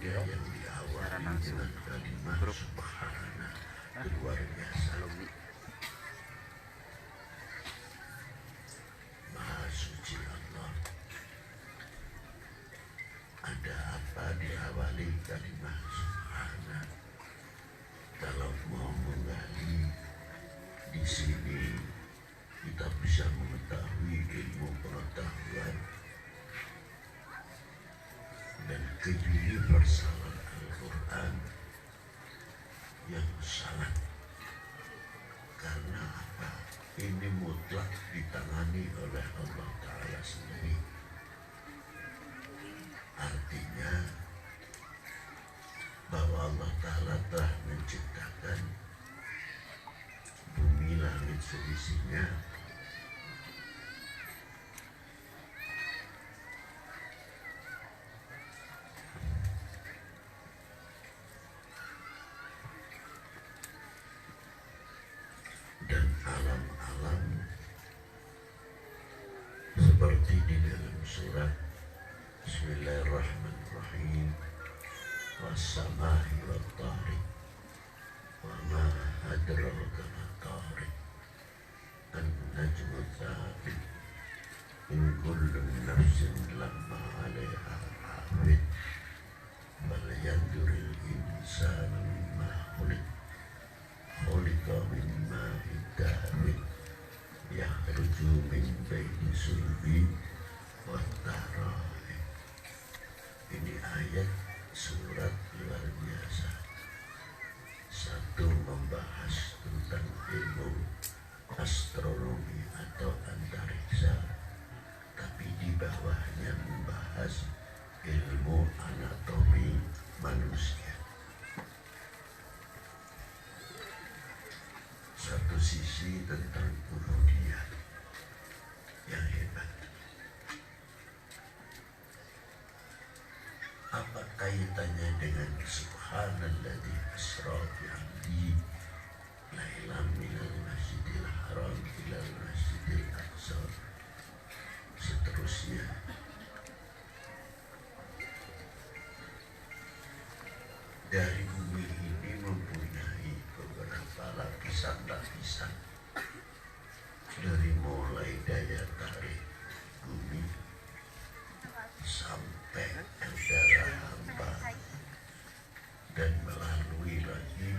dia yang diawali dengan kalimat subhana luar biasa. Maha suci Allah. Ada apa diawali kalimat subhana? Kalau mau menggali di sini kita bisa mengetahui ilmu pengetahuan dan keuniversalan Al-Quran yang sangat, karena apa? Ini mutlak ditangani oleh Allah Ta'ala sendiri. Artinya bahwa Allah Ta'ala telah menciptakan bumi langit seisinya dan alam-alam seperti di dalam surat Bismillahirrahmanirrahim, was-sama'i wat-tariq wa ma adraka mat-tariq an-najmu tsaqib in kullu nafsin lamma 'alaiha hafid bal yanzurul insanu mimma khuliqa min ma'in dafiq yakhruju min baini sulbi wat-tara'ib. Ini ayat surat luar biasa. Satu, membahas tentang ilmu astronomi atau antariksa, tapi di bawahnya membahas ilmu anatomi manusia. Satu sisi tentang uluhiyah yang hebat. Apa kaitannya dengan subhanalladzi asra bi 'abdihi lailan minal masjidil haram ilal masjidil aqsa, seterusnya. Dari bumi ini mempunyai beberapa lapisan-lapisan, dari mulai daya tarik bumi sampai udara hampa, dan melalui lagi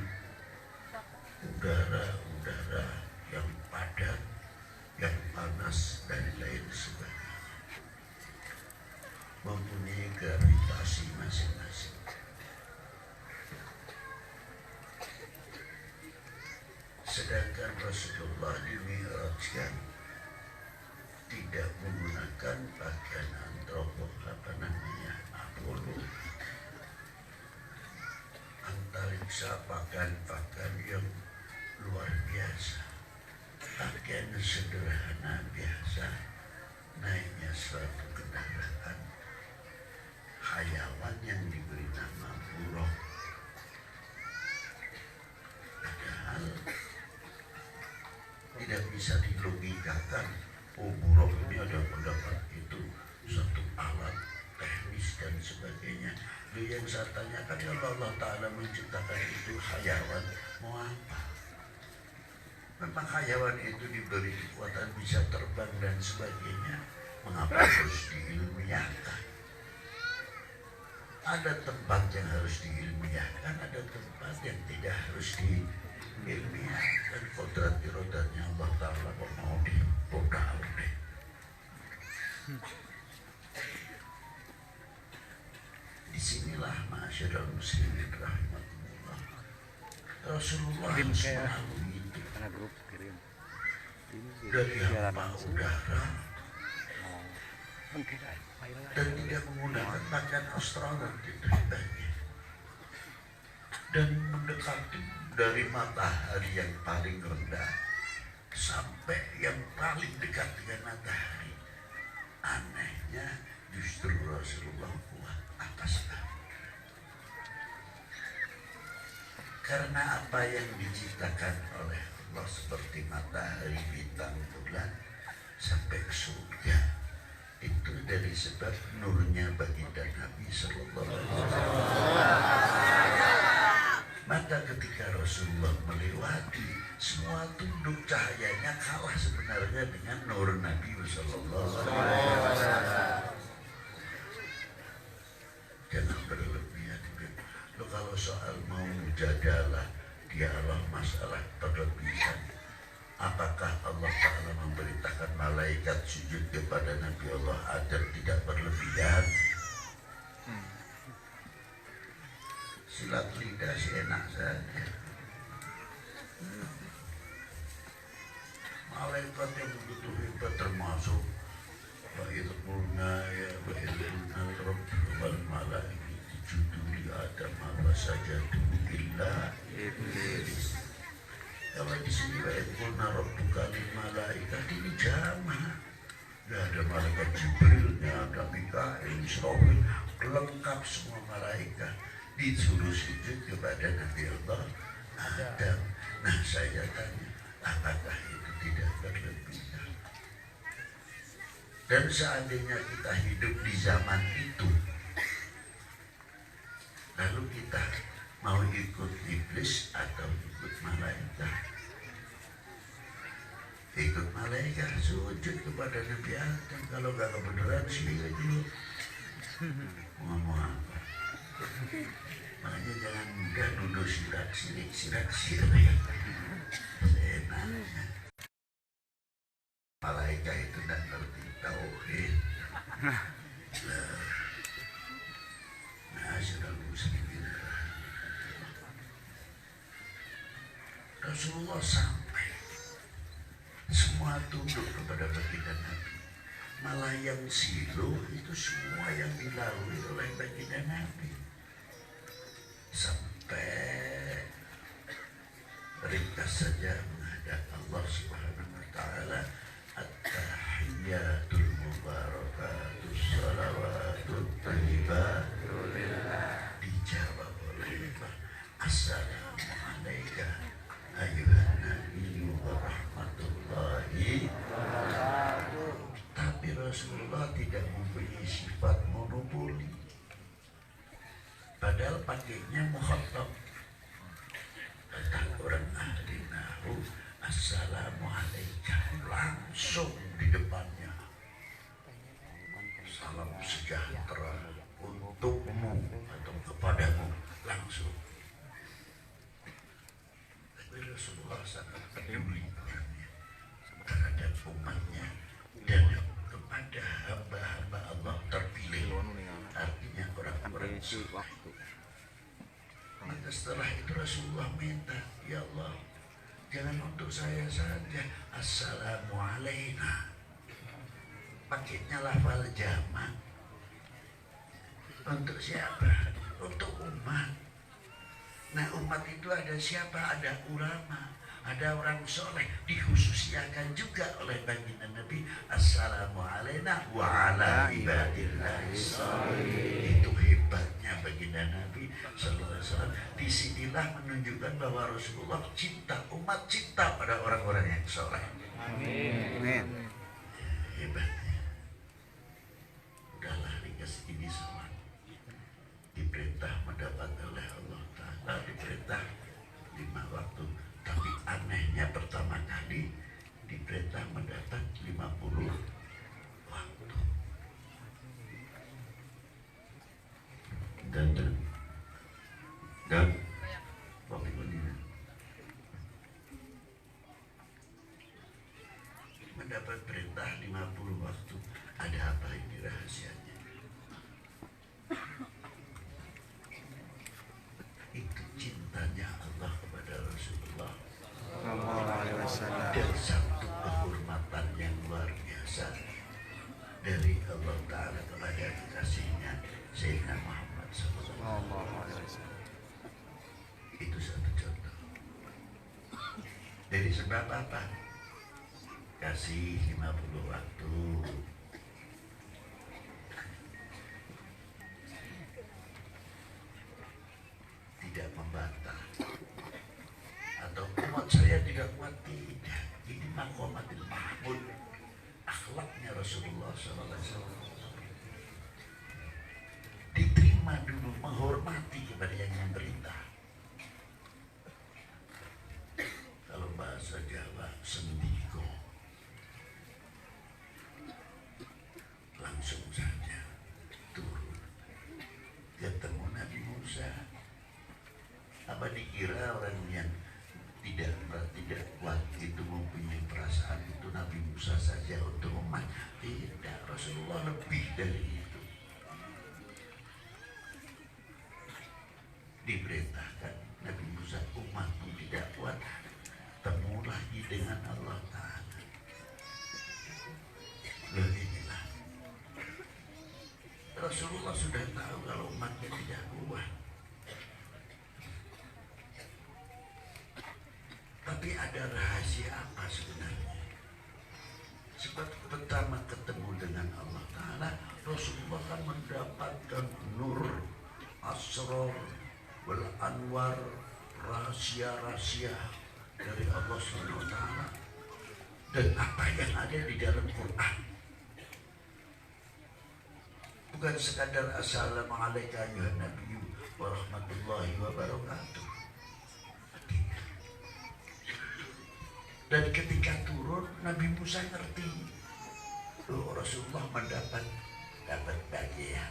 udara-udara yang padat, yang panas, dan lain sebagainya, mempunyai gravitasi masing-masing. Sedangkan Rasulullah dimi'rajkan tidak menggunakan pakaian Apollo, antariksa, pakaian yang luar biasa, pakaian sederhana biasa, naiknya suatu kendaraan hayawan yang diberi nama buruk. Padahal tidak bisa dilogikakan, oh buruk ini ada pendapat itu suatu alat teknis dan sebagainya. Yang saya tanyakan, kalau Allah Ta'ala menciptakan itu hayawan, mau apa? Memang hayawan itu diberi kekuatan bisa terbang dan sebagainya, mengapa harus diilmiahkan? Ada tempat yang harus diilmiahkan, ada tempat yang tidak harus diilmiahkan. Kodrat irodatnya Allah Ta'ala kok mau dipodal-podal. Disinilah masyarakat muslimin rahimahullah, Rasulullah melalui itu dari hamba udara dan tidak menggunakan pakaian astronot itu sebagainya, dan mendekati dari matahari yang paling rendah sampai yang paling dekat dengan matahari. Anehnya justru Rasulullah kuat atas kami. Karena apa yang diciptakan oleh Allah seperti matahari, bintang, bulan sampai ke surga, itu dari sebab nurnya baginda Nabi Sallallahu Alaihi Wasallam. Rasulullah melewati, semua tunduk, cahayanya kalah sebenarnya dengan nur Nabi Sallallahu Alaihi Wasallam. Jangan berlebihan. Lo kalau soal mau jadalah dialog masalah berlebihan, apakah Allah Ta'ala memberitakan malaikat sujud kepada Nabi Allah Adam tidak berlebihan? Silat lidah sih enak saja. Malaikat yang begitu hebat termasuk Wa'idhulna ya wa'idhulna Rabbul malaikati sujudu li Adam apa saja illa iblis. Kalau di sini wa'idhulna Rabbuka lil malaikati ini jamaah. Gak ada malaikat Jibrilnya, ada Mikail, Israfil, lengkap semua malaikat disuruh sujud kepada Nabi Allah Adam. Nah saya tanya, apakah itu tidak berlebihan? Dan seandainya kita hidup di zaman itu, lalu kita mau ikut iblis atau ikut malaikat? Ikut malaikat, sujud kepada Nabi Adam. Kalau gak kebenaran sih itu ngomong apa? Makanya jangan mudah nuduh sirak-sirik ya. Senangnya malaikat itu tidak ngerti tauhid. Nah, sudah muslimin. Rasulullah sampai semua tunduk kepada baginda Nabi. Malah yang silu itu semua yang dilalui oleh baginda Nabi. Sampai ringkas saja menghadap Allah Subhanahu wa Ta'ala, at-tahiyyatul mubarakatus salawatut thayyibatul lillah, dijawab oleh assalamu alayka ayyuhan nabiyyu wa rahmatullahi wa barakatuh. Tapi Rasulullah tidak mempunyai sifat monopoli. Padahal pakainya mukhatab. Kata orang ahli nahu, assalamualaikum, langsung di depannya. Salam sejahtera untukmu atau kepadamu, langsung. Tapi Rasulullah sangat peduli terhadap umatnya dan kepada hamba-hamba Allah terpilih, artinya orang-orang waktu. Maka setelah itu Rasulullah minta, ya Allah, jangan untuk saya saja, assalamu alaina. Pakainya lafal jamak. Untuk siapa? Untuk umat. Nah umat itu ada siapa? Ada ulama, ada orang soleh, dikhususkan juga oleh baginda Nabi, assalamu alaina wa ala ibadillahi sholihin. Itu hebatnya baginda Nabi sallallahu alaihi wasallam. Disinilah menunjukkan bahwa Rasulullah cinta umat, cinta pada orang-orang yang soleh. Amin. Hebatnya. Udahlah ringkas ini semua. Diperintah mendapat oleh Allah Ta'ala, diperintah 5 waktu. Tapi anehnya pertama kali diperintah mendapat 50 waktu. Dan waktu ini mendapat perintah 50 waktu. Ada apa ini rahasianya? Itu cintanya Allah kepada Rasulullah dan satu kehormatan yang luar biasa dari Allah Ta'ala kepada kekasihnya Sayyidina Muhammad SAW. Itu satu contoh. Dari sebab apa? Kasih 50 waktu. Tidak membantah atau umat saya tidak kuat, tidak. Ini maqamatil mahmud, akhlaknya Rasulullah SAW. Diterima dulu, menghormati kepada yang memerintah. saja untuk umat. Tidak, Rasulullah lebih dari itu. Diperintahkan Nabi Musa, umatmu tidak kuat, temu lagi dengan Allah Ta'ala. Loh, inilah Rasulullah sudah tahu kalau umatnya tidak kuat. Tapi ada rahasia apa sebenarnya? Sebab pertama ketemu dengan Allah Ta'ala, Rasulullah kan mendapatkan nur, asrar, wal anwar, rahasia-rahasia dari Allah Subhanahu wa Ta'ala. Dan apa yang ada di dalam Quran bukan sekadar assalamualaikum ya Nabi warahmatullahi wabarakatuh. Dan ketika turun Nabi Musa ngerti, oh, Rasulullah dapat bagian.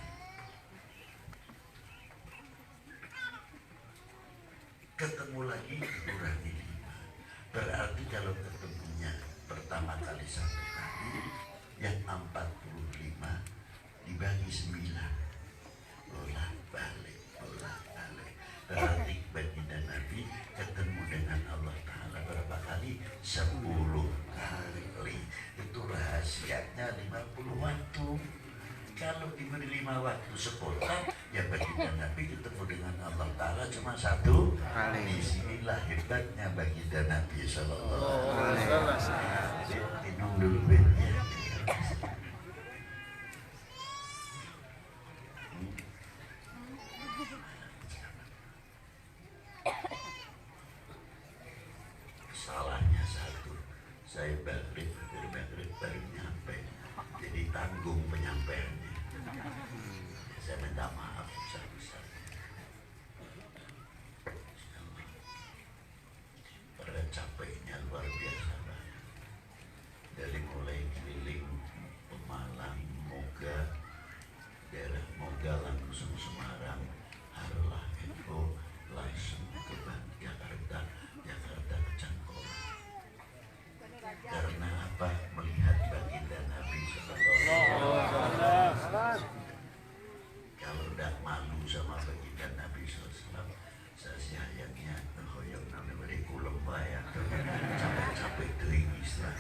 Ketemu lagi dikurangi 5. Berarti kalau ketemunya pertama kali 1 kali, yang 45 dibagi 9. Bolak-balik. Berarti baginda Nabi ketemu dengan Allah Ta'ala berapa kali? 10 kali. Itu rahasianya 50 waktu. Kalau diberi 5 waktu sepotong, ya baginda Nabi ketemu dengan Allah Ta'ala cuma 1 kali. Disinilah hebatnya baginda Nabi Sallallahu Alaihi Wasallam. Minum dulu ya. Salahnya 1, saya balik dari maghrib baru nyampe, jadi tanggung penyampaiannya. Saya minta maaf besar-besar. Pada capeknya luar biasa banget. Dari mulai keliling Pemalang, Moga, daerah Moga langsung Semarang, Harlah, Eko, langsung ke Jakarta ke Cangkola. Karena apa? Melihat baginda Nabi Sallallahu Alaihi Wasallam. Kalau tidak malu sama baginda Nabi SAW, saya sayangnya hoyong namanya beri kulem bayar, capek-capek kering istilah.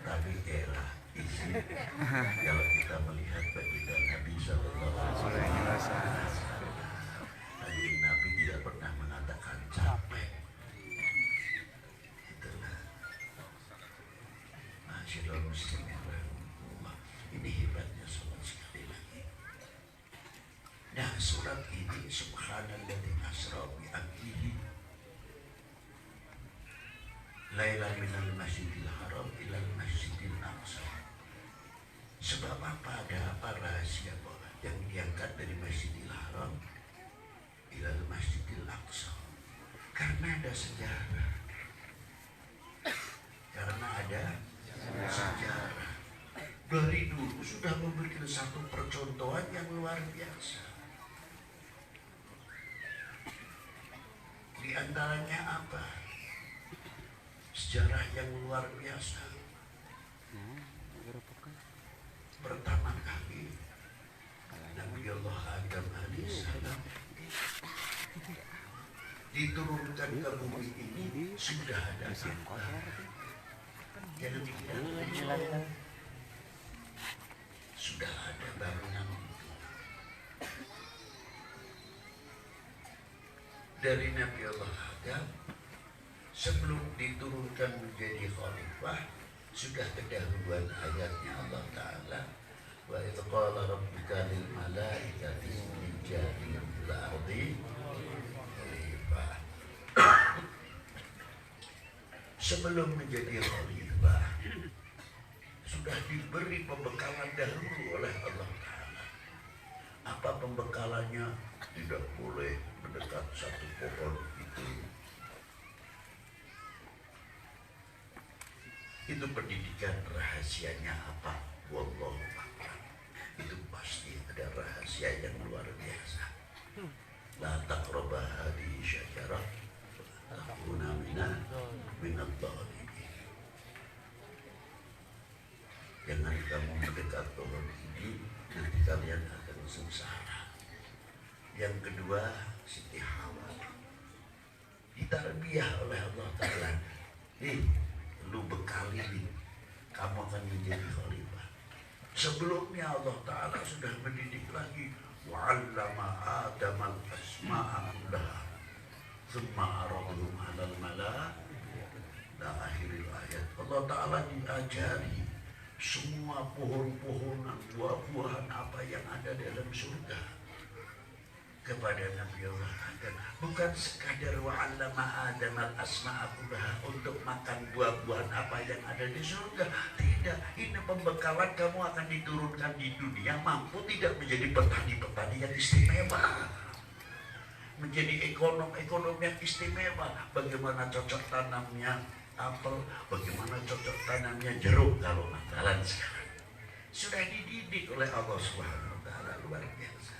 Tapi era isi kalau kita melihat baginda Nabi Sallallahu Alaihi Wasallam, Nabi tidak pernah mengatakan capek. Itulah masyaallah muslimin rahimahullah. Ini hebatnya sholat sekali lagi. Nah, surat ini subhanalladzi asra bi abdihi lailan minal masjidil haram ilal masjidil aqsa. Sebab apa? Ada apa rahasia yang diangkat dari Masjidil Haram ilal Masjidil Aqsa? Karena ada sejarah. Dari dulu sudah memberikan satu percontohan yang luar biasa. Di antaranya apa? Sejarah yang luar biasa. Pertama kali Nabi Allah Adam alaihissalam diturunkan ke bumi ini sudah ada yang demikian, sudah ada bangunan itu. Dari Nabi Allah Adam sebelum diturunkan menjadi khalifah sudah kedahuluan ayatnya Allah Ta'ala, wa idh qala rabbuka lil malaikati inni ja'ilun fil ardi khalifah. Sebelum menjadi khalifah sudah diberi pembekalan dahulu oleh Allah Ta'ala. Apa pembekalannya? Tidak boleh mendekat satu pohon itu. Itu pendidikan rahasianya apa? Wallahu a'lam. Itu pasti ada rahasia yang luar biasa. La taqrabu hadhihi syajarah takuna minadh dhalimin. Jangan kamu mendekat pohon ini, nanti kalian akan sengsara. Yang kedua, Siti Hawa ditarbiyah oleh Allah Ta'ala. Lu bekali nih, kamu akan menjadi khalifah. Sebelumnya Allah Ta'ala sudah mendidik lagi. Wa'allama Adam al-asma'a kullaha thumma aradhum 'alal mala'a. Nah, akhiril ayat Allah Ta'ala diajari semua pohon-pohonan, buah-buahan apa yang ada dalam surga kepada Nabi Allah Adam. Bukan sekadar wa'allama Adam al-asma'a kullaha untuk makan buah-buahan apa yang ada di surga. Tidak, ini pembekalan kamu akan diturunkan di dunia, mampu tidak menjadi petani-petani yang istimewa, menjadi ekonom yang istimewa. Bagaimana cocok tanamnya apel, bagaimana cocok tanamnya jeruk kalau makanan sekarang. Sudah dididik oleh Allah Subhanahu wa Ta'ala, luar biasa.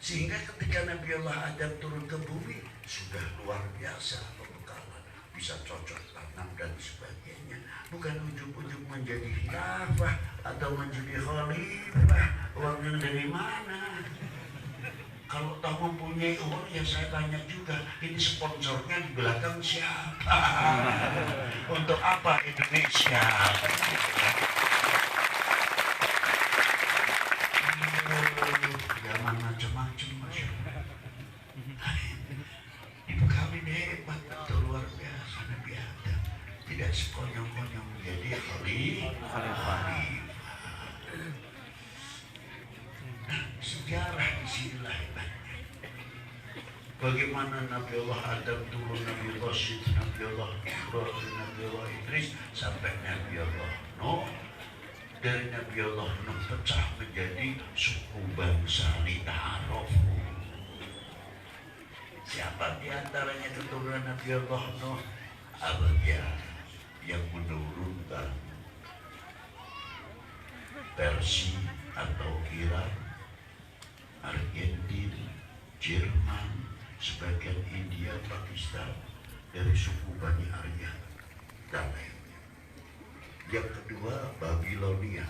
Sehingga ketika Nabi Allah Adam turun ke bumi, sudah luar biasa pembekalan, bisa cocok tanam dan sebagainya. Bukan ujung-ujung menjadi khilafah atau menjadi khalifah. Uangnya dari mana? Kalau tak mempunyai uang, ya saya tanya juga, ini sponsornya di belakang siapa? Untuk apa Indonesia? Jangan macam-macam, Masya Allah. Dibekali hebat, itu luar biasa Nabi Adam. Tidak sekonyong-konyong menjadi khalifah. Sejarah disinilah hebatnya. Bagaimana Nabi Allah Adam turun, Nabi Allah Syed, Nabi Allah Ibrahim, Nabi Allah Idris, sampai Nabi Allah Nuh. Dari Nabi Allah Nuh pecah menjadi suku bangsa Ta'aruf. Siapa di antaranya keturunan Nabi Allah Nuh? Arya yang menurunkan Persia atau Iran, Argentina, Jerman, sebagian India, Pakistan, dari suku Bani Arya dan lainnya. Yang kedua, Babilonia,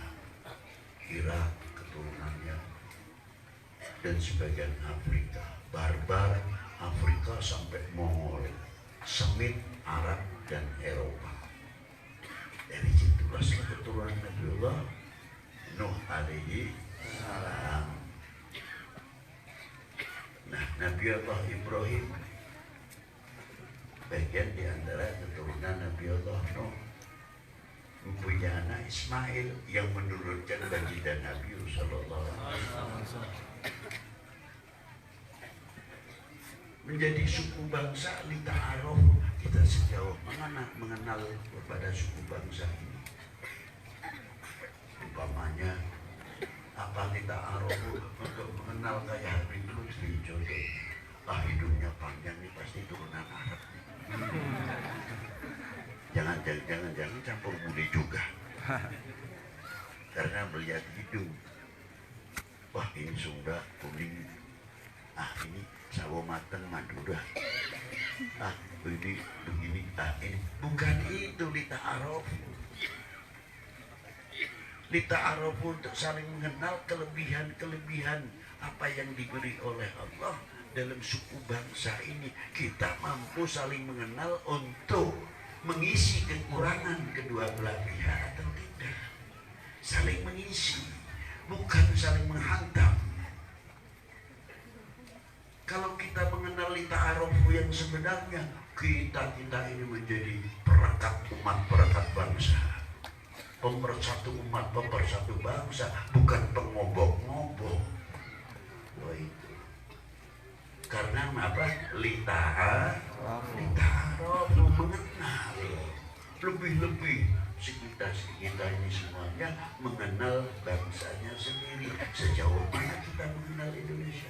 Irak keturunannya, dan sebagian Afrika, barbar Afrika sampai Mongol, Semit, Arab, dan Eropa. Dari situlah keturunan Nabiullah Nuh alaihi salam. Nah, Nabi Allah Ibrahim bagian di antara keturunan Nabi Allah Nuh, mempunyai anak Ismail yang menurunkan baginda Nabi Sallallahu Alaihi Wasallam. Menjadi suku bangsa Ta'aruf. Kita sejauh mana mengenal kepada suku bangsa ini? Umpamanya apa Ta'aruf untuk mengenal kayak Habib Lutfi jodoh. Hidungnya panjang nih pasti turunan Arab. Jangan campur budi juga. Karena melihat hidung, wah ini Sunda kuning, ini sawo mateng Madura, ini begini, ini bukan itu Ta'aruf. Ta'aruf untuk saling mengenal kelebihan-kelebihan apa yang diberi oleh Allah dalam suku bangsa ini. Kita mampu saling mengenal untuk mengisi kekurangan kedua belah pihak atau tidak. Saling mengisi, bukan saling menghantam. Kalau kita mengenal Ta'aruf yang sebenarnya, kita ini menjadi perekat umat, perekat bangsa, pemersatu umat, pemersatu bangsa, bukan pengobok-ngobok. Wah itu. Karena apa? Ta'aruf mengenal. Lebih-lebih kita ini semuanya mengenal bangsanya sendiri. Sejauh mana kita mengenal Indonesia?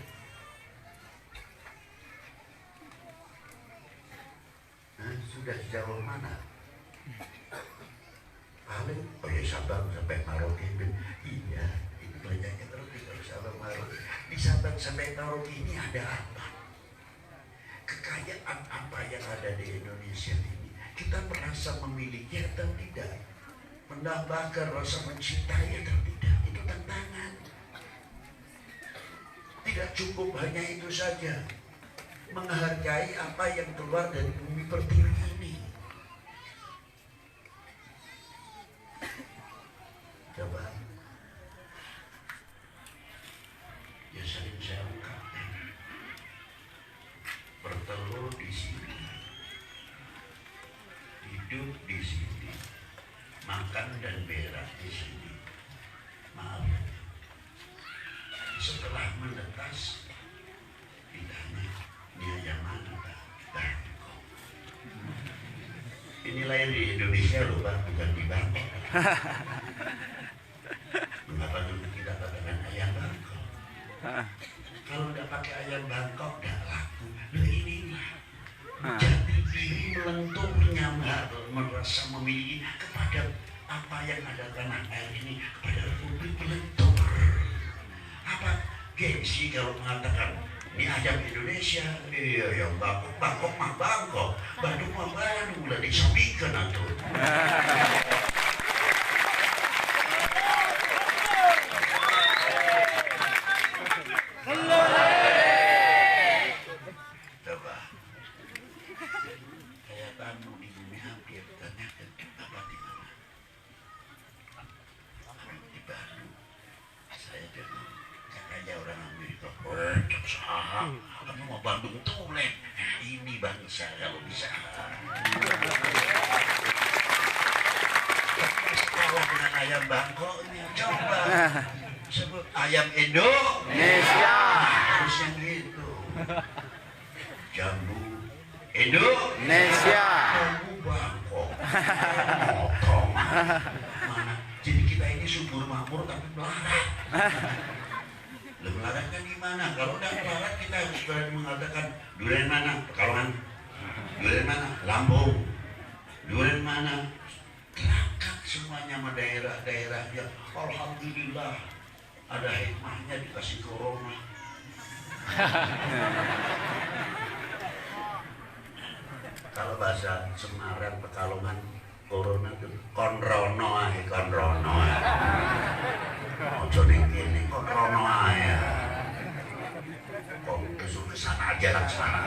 Sudah sejauh mana? Paling dari Sabang sampai Merauke. Iya, itu banyaknya terus dari Sabang Merauke. Di Sabang sampai Merauke ini ada apa? Kekayaan apa yang ada di Indonesia ini? kita merasa memiliki atau tidak, menambahkan rasa mencintai atau tidak, itu tantangan. Tidak cukup hanya itu saja, menghargai apa yang keluar dari bumi pertiwi ini. Coba, ya sering saya ungkapkan, bertelur di sini, hidup di sini, makan dan berak di sini. Maaf, setelah menetas ditanya, ini ayam mana Pak? Bangkok. Ini lahir di Indonesia loh Pak, bukan di Bangkok. Mengapa dulu kita katakan ayam Bangkok? Kalau nggak pakai ayam Bangkok nggak laku. Loh inilah jati diri melenturnya, merasa memiliki kepada apa yang ada tanah air ini, kepada Republik melentur. Apa gengsi kalau mengatakan ini ayam Indonesia? Iya yang Bangkok, Bangkok mah Bangkok, Bandung mah Bandung, lah disampaikan atuh. Coba saya tamu di bumi hampir tanyakan apa di mana? Di Bandung. Saya bilang katanya orang Amerika, sah, kamu mau Bandung tulen. Nah, ini bangsa kalau bisa. Sekolah dengan ayam Bangkok ini coba sebut ayam Indonesia. Harusnya gitu. Jambu Indonesia. Jambu Bangkok. Motong. Mana? Jadi kita ini subur makmur tapi melarat. Melarat kan gimana? Kalau udah melarat kita harus berani mengatakan durian mana? Pekalongan. Durian mana? Lampung. Durian mana? Terangkat semuanya sama daerah-daerahnya. Alhamdulillah ada hikmahnya dikasih corona. Kalau bahasa Semarang Pekalongan corona itu konrono ae, konrono ae. Ojo ning kene konrono ae. Kok kesana aja lah sana.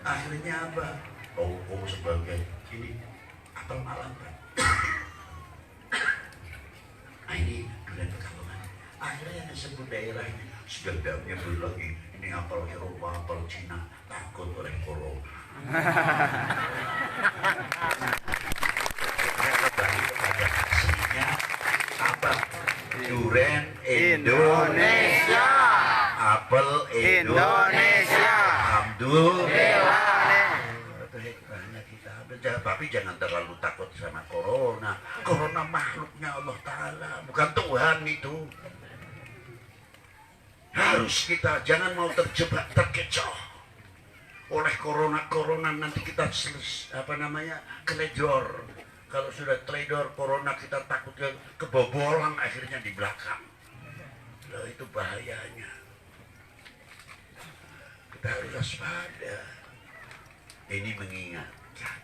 Akhirnya apa? Oh sebagai ini apel malam kan. Nah ini durian Pekalongan. Akhirnya yang disebut daerah ini sudah dalamnya belum lagi. Ini apel Eropa, apel Cina, takut oleh corona. Kembali kepada aslinya apa? Durian Indonesia, apel Indonesia. Alhamdulillah. Tapi jangan terlalu takut sama corona. Corona makhluknya Allah Ta'ala, bukan Tuhan itu. Harus kita jangan mau terjebak, terkecoh oleh corona nanti kita keledor. Kalau sudah teledor corona kita takut kebobolan akhirnya di belakang. Loh, itu bahayanya. Kita harus waspada. Ini mengingatkan.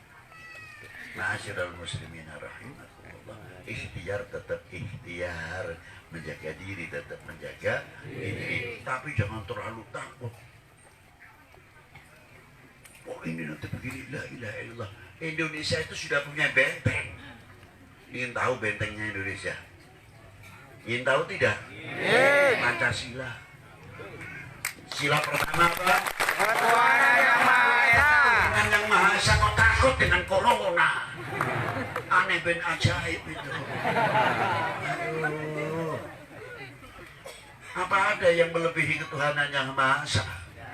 Ma'asyiral muslimin rahimakumullah. Ikhtiar tetap ikhtiar, menjaga diri tetap menjaga diri, tapi jangan terlalu takut. Oh ini nanti begini, la ilaha illallah. Indonesia itu sudah punya benteng. Ingin tahu bentengnya Indonesia? Ingin tahu tidak? Pancasila. Sila pertama apa? Ketuhanan yang Maha Esa. Dengan yang Maha Esa kok takut dengan corona? Aneh ben ajaib itu. Aduh. Apa ada yang melebihi ketuhanan yang Maha Esa?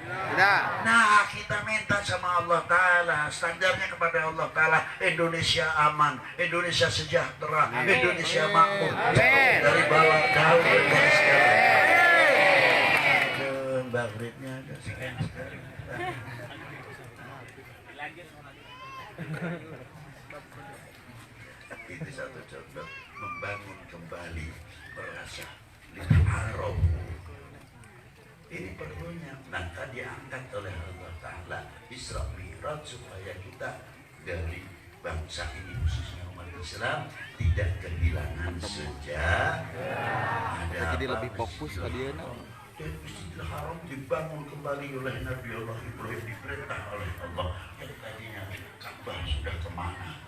Tidak. Nah, kita minta sama Allah Ta'ala, standarnya kepada Allah Ta'ala, Indonesia aman, Indonesia sejahtera, Indonesia makmur, dari bala daun dan segala. Maghribnya ada sekali. Itu satu contoh membangun kembali merasa haram. Ini perlunya. Maka diangkat oleh Allah Ta'ala Isra Mi'raj supaya kita dari bangsa ini khususnya umat Islam tidak kehilangan sejarah. Jadi lebih fokus tadi ya. Dan Masjidil Haram dibangun kembali oleh Nabi Allah Ibrahim, diperintah oleh Allah. Yang tadinya Ka'bah sudah kemana?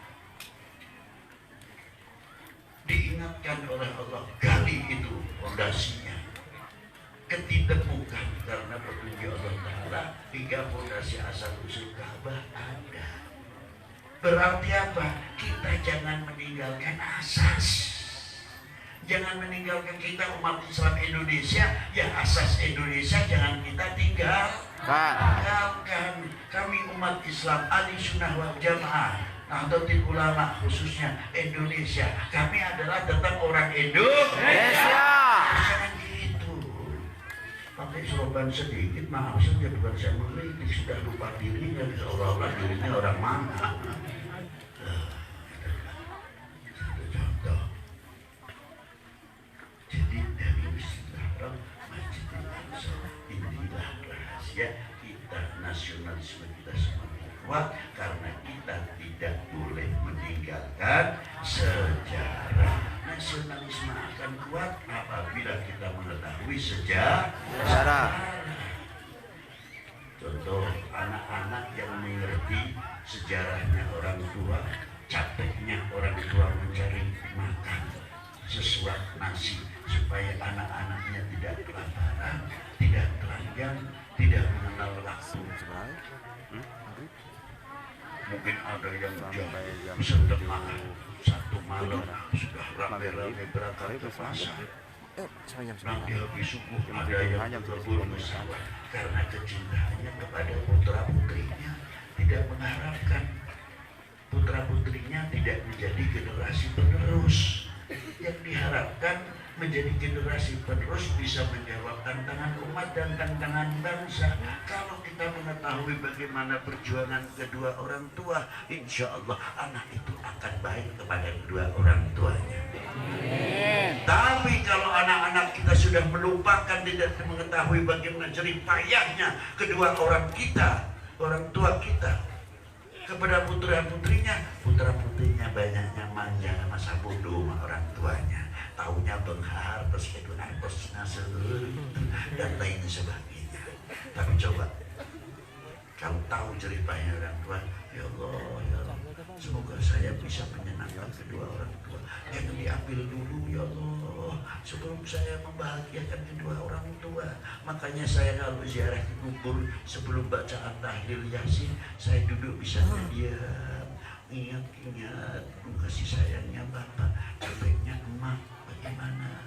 Diingatkan oleh Allah, gali itu fondasinya. Ketidakbukan karena petunjuk Allah Ta'ala hingga fondasi asal usul Ka'bah ada. Berarti apa? Kita jangan meninggalkan asas. Jangan meninggalkan kita umat Islam Indonesia, ya asas Indonesia jangan kita tinggalkan. Kami umat Islam Ahli Sunnah wal Jamaah, Nahdlatul Ulama khususnya Indonesia, kami adalah tetap orang Indonesia. Jangan gitu. Pakai sorban sedikit, maaf saja bukan saya mengkritik, sudah lupa dirinya, seolah-olah dirinya orang mana. Jadi dari Masjidil Haram, Masjidil Aqsa, inilah rahasia kita, nasionalisme kita semakin kuat karena kita tidak boleh meninggalkan sejarah. Nasionalisme akan kuat apabila kita mengetahui sejarah. Contoh, anak-anak yang mengerti sejarahnya orang tua, capeknya orang tua mencari makan sesuap nasi supaya anak-anaknya tidak kelaparan, tidak telanjang, tidak mengenal waktu. Mungkin ada yang jam setengah satu malam sudah rame-rame berangkat ke pasar. Nanti habis subuh ada yang berburu pesawat karena kecintaannya kepada putra putrinya, tidak mengharapkan putra putrinya tidak menjadi generasi penerus. Yang diharapkan menjadi generasi penerus bisa menjawab tantangan umat dan tantangan bangsa. Kalau kita mengetahui bagaimana perjuangan kedua orang tua, insya Allah anak itu akan baik kepada kedua orang tuanya. Tapi kalau anak-anak kita sudah melupakan, tidak mengetahui bagaimana jerih payahnya kedua orang tua kita kepada putra-putrinya banyaknya manja masa bodoh sama orang tuanya, taunya benghar terus dan lain sebagainya. Tapi coba kamu tahu jerih payah orang tua, ya Allah, semoga saya bisa menyenangkan kedua orang tua. Jangan diambil dulu ya Allah, sebelum saya membahagiakan kedua orang tua. Makanya saya kalau ziarah di kubur sebelum bacaan tahlil yasin, saya duduk bisa diam, ingat-ingat kasih sayangnya bapak, capeknya emak, bagaimana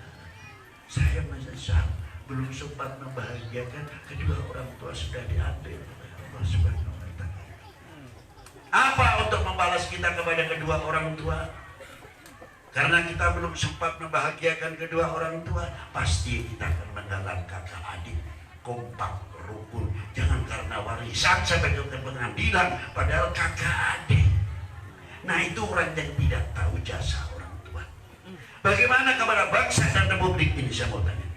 saya menyesal belum sempat membahagiakan kedua orang tua, sudah diambil oleh Allah Subhanahu wa Ta'ala. Apa untuk membalas kita kepada kedua orang tua? Karena kita belum sempat membahagiakan kedua orang tua, pasti kita akan menggalang kakak adik, kompak, rukun. Jangan karena warisan sampai ke pengadilan, padahal kakak adik. Nah itu orang yang tidak tahu jasa orang tua. Bagaimana kepada bangsa dan republik ini, saya mau tanya.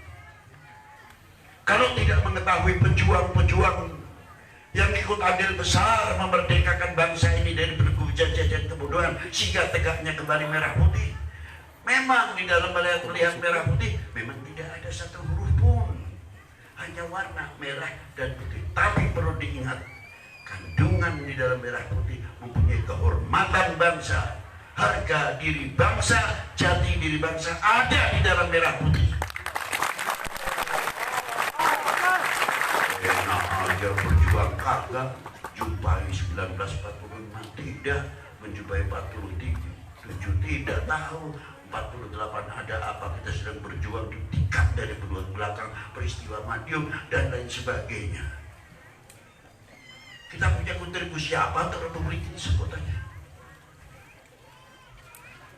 Kalau tidak mengetahui pejuang-pejuang yang ikut andil besar memerdekakan bangsa ini dari belenggu jajahan kebodohan sehingga tegaknya kembali merah putih. Memang di dalam melihat merah putih memang tidak ada satu huruf pun, hanya warna merah dan putih. Tapi perlu diingat, kandungan di dalam merah putih mempunyai kehormatan bangsa, harga diri bangsa, jati diri bangsa ada di dalam merah putih. Enak aja berjuang kagak, jumpai 1945 tidak, menjumpai 47 tidak tahu. 48 ada apa, kita sedang berjuang di tikar dari kedua belakang peristiwa Madiun dan lain sebagainya. Kita punya kontribusi apa untuk republik ini sebetulnya?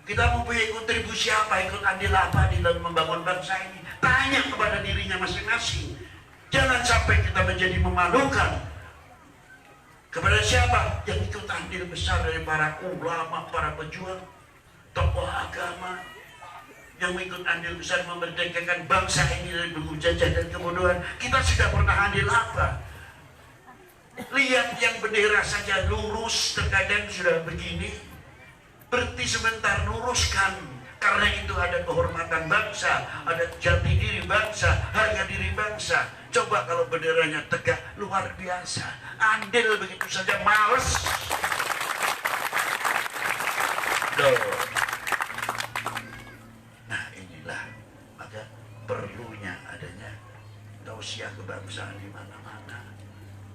Kita mempunyai kontribusi apa, ikut andil apa di dalam membangun bangsa ini? Tanya kepada dirinya masing-masing. Jangan sampai kita menjadi memalukan. Kepada siapa? Yang ikut andil besar dari para ulama, para pejuang, tokoh agama, yang ikut andil besar memerdekakan bangsa ini dari penjajah dan kebodohan. Kita sudah pernah andil apa? Lihat yang bendera saja lurus terkadang sudah begini. Berhenti sebentar, luruskan. Karena itu ada kehormatan bangsa, ada jati diri bangsa, harga diri bangsa. Coba kalau benderanya tegak, luar biasa. Andil begitu saja, males. Nah inilah, maka perlunya adanya tausiah kebangsaan di mana-mana.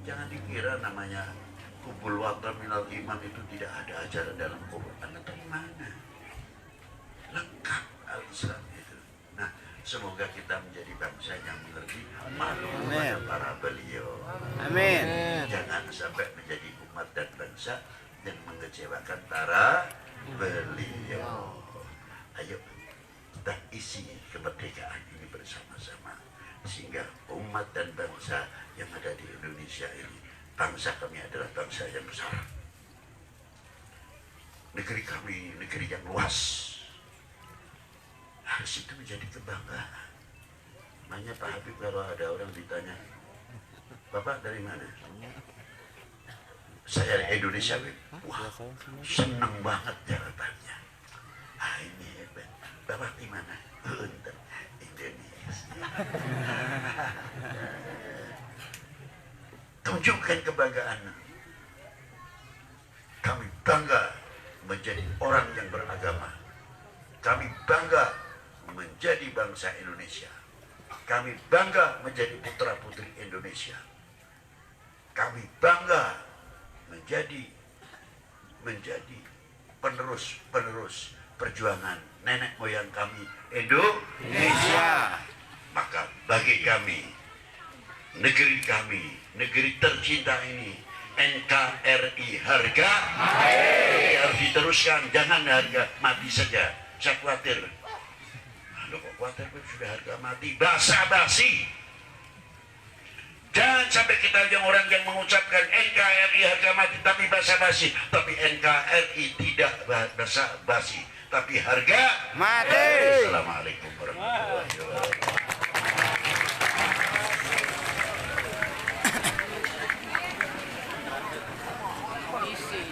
Jangan dikira namanya kubul watan minal iman itu tidak ada ajaran dalam Quran atau mana. Lengkap al-Islam itu. Nah, semoga kita menjadi bangsa yang lebih malu kepada para beliau. Amin. Jangan sampai menjadi umat dan bangsa yang mengecewakan para beliau. Ayo kita isi kemerdekaan ini bersama-sama, sehingga umat dan bangsa yang ada di Indonesia ini, bangsa kami adalah bangsa yang besar. Negeri kami negeri yang luas. Harus itu menjadi kebanggaan. Makanya Pak Habib kalau ada orang ditanya, Bapak dari mana? Saya dari Indonesia, Habib. Wah, senang banget jawabannya. Ah ini, Bapak di mana? Untuk Indonesia. Tunjukkan kebanggaan. Kami bangga menjadi orang yang beragama. Kami bangga menjadi bangsa Indonesia. Kami bangga menjadi putra putri Indonesia. Kami bangga menjadi penerus perjuangan nenek moyang kami Indonesia. Maka bagi kami, negeri tercinta ini, NKRI harga harus diteruskan, jangan harga mati saja. Saya khawatir. Loh kok khawatir, sudah harga mati, basa-basi. Jangan sampai kita yang orang yang mengucapkan NKRI harga mati tapi basa-basi, tapi NKRI tidak basa-basi tapi harga mati. Assalamualaikum warahmatullahi wabarakatuh.